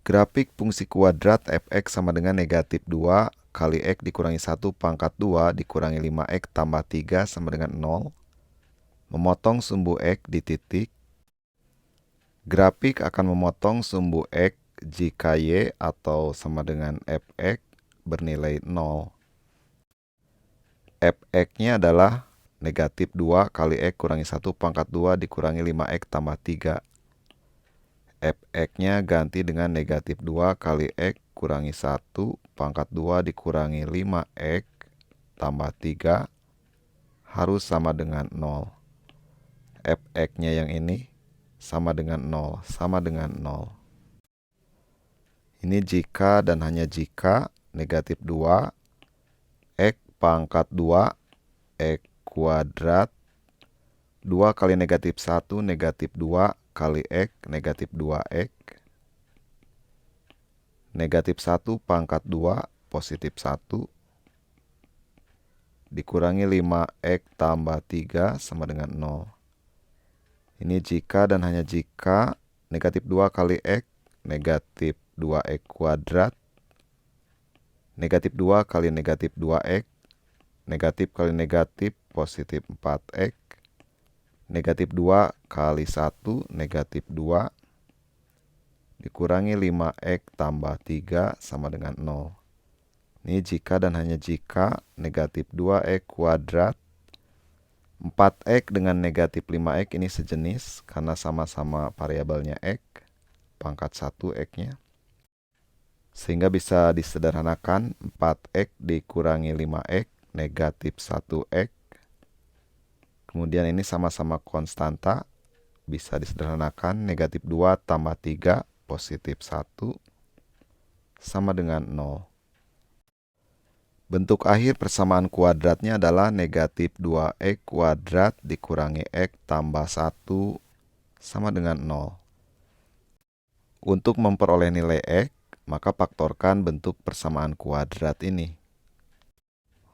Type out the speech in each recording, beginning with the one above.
Grafik fungsi kuadrat f(x) sama dengan negatif 2 kali x dikurangi 1 pangkat 2 dikurangi 5x tambah 3 sama dengan 0. Memotong sumbu x di titik. Grafik akan memotong sumbu x jika y atau sama dengan f(x) bernilai 0. f(x)-nya adalah negatif 2 kali x kurangi 1 pangkat 2 dikurangi 5x tambah 3. f(x)-nya ganti dengan negatif 2 kali x kurangi 1 pangkat 2 dikurangi 5x tambah 3 harus sama dengan 0. f(x)-nya yang ini sama dengan 0, sama dengan 0. Ini jika dan hanya jika negatif 2 x pangkat 2 x kuadrat 2 kali negatif 1 negatif 2 kali x negatif 2x negatif 1 pangkat 2 positif 1 dikurangi 5x tambah 3 sama dengan 0. Ini jika dan hanya jika negatif 2 kali x negatif 2x kuadrat negatif 2 kali negatif 2x negatif kali negatif positif 4x negatif 2 kali 1 negatif 2 dikurangi 5x tambah 3 sama dengan 0. Ini jika dan hanya jika negatif 2x kuadrat 4x dengan negatif 5x ini sejenis karena sama-sama variabelnya x pangkat 1 x-nya. Sehingga bisa disederhanakan 4x dikurangi 5x negatif 1x. Kemudian ini sama-sama konstanta, bisa disederhanakan negatif 2 tambah 3 positif 1 sama dengan 0. Bentuk akhir persamaan kuadratnya adalah negatif 2x kuadrat dikurangi x tambah 1 sama dengan 0. Untuk memperoleh nilai x, maka faktorkan bentuk persamaan kuadrat ini.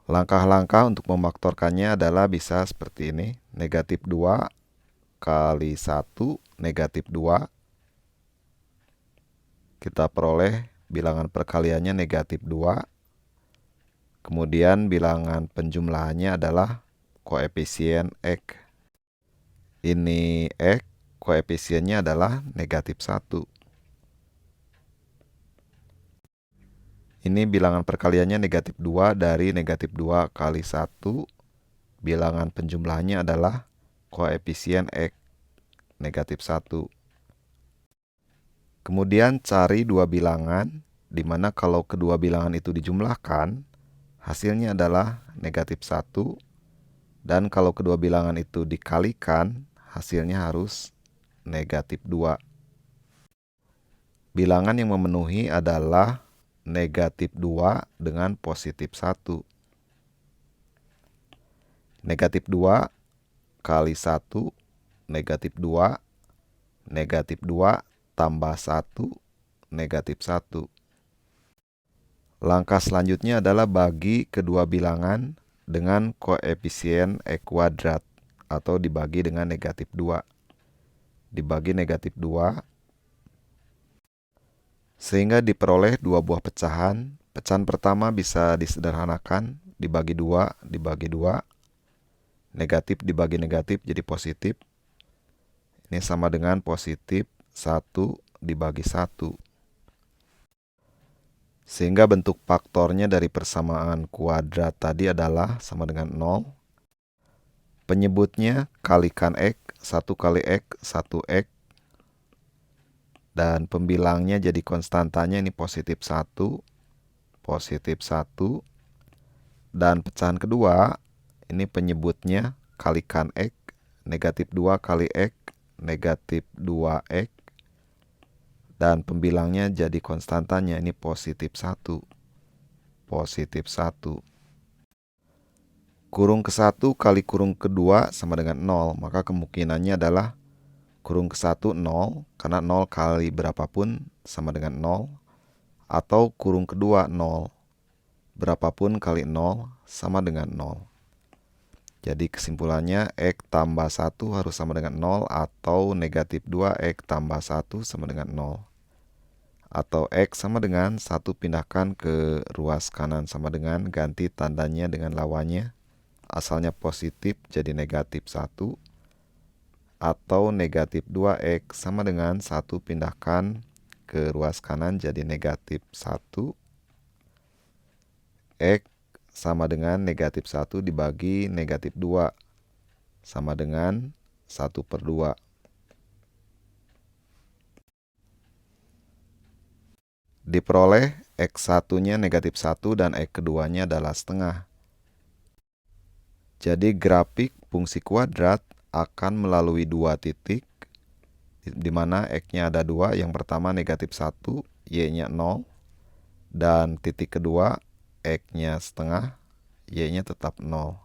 Langkah-langkah untuk memfaktorkannya adalah bisa seperti ini. Negatif 2 kali 1 negatif 2. Kita peroleh bilangan perkaliannya negatif 2. Kemudian bilangan penjumlahannya adalah koefisien x. Ini x, koefisiennya adalah negatif 1. Ini bilangan perkaliannya negatif 2 dari negatif 2 kali 1. Bilangan penjumlahannya adalah koefisien x, negatif 1. Kemudian cari dua bilangan, di mana kalau kedua bilangan itu dijumlahkan, hasilnya adalah negatif 1. Dan kalau kedua bilangan itu dikalikan, hasilnya harus negatif 2. Bilangan yang memenuhi adalah negatif 2 dengan positif 1. Negatif 2 kali 1, negatif 2, negatif 2 tambah 1, negatif 1. Langkah selanjutnya adalah bagi kedua bilangan dengan koefisien x kuadrat atau dibagi dengan negatif 2. Dibagi negatif 2 sehingga diperoleh dua buah pecahan. Pecahan pertama bisa disederhanakan, dibagi 2 dibagi 2. Negatif dibagi negatif jadi positif. Ini sama dengan positif 1 dibagi 1. Sehingga bentuk faktornya dari persamaan kuadrat tadi adalah sama dengan 0. Penyebutnya kalikan x, 1 kali x, 1x. Dan pembilangnya jadi konstantanya ini positif 1, positif 1. Dan pecahan kedua, ini penyebutnya kalikan x, negatif 2 kali x, negatif 2x. Dan pembilangnya jadi konstantanya ini positif 1, positif 1. Kurung ke-1 kali kurung kedua sama dengan 0, maka kemungkinannya adalah kurung ke-1 0, karena 0 kali berapapun sama dengan 0. Atau kurung kedua 0, berapapun kali 0 sama dengan 0. Jadi kesimpulannya x tambah 1 harus sama dengan 0 atau negatif 2x tambah 1 sama dengan 0. atau X sama dengan 1 pindahkan ke ruas kanan sama dengan ganti tandanya dengan lawannya. Asalnya positif jadi negatif 1. Atau negatif 2X sama dengan 1 pindahkan ke ruas kanan jadi negatif 1. X sama dengan negatif 1 dibagi negatif 2 sama dengan 1/2. Diperoleh X1-nya negatif 1 dan X keduanya adalah setengah. Jadi grafik fungsi kuadrat akan melalui dua titik, di mana X-nya ada 2. Yang pertama negatif 1, Y-nya 0. Dan titik kedua X-nya setengah, Y-nya tetap 0.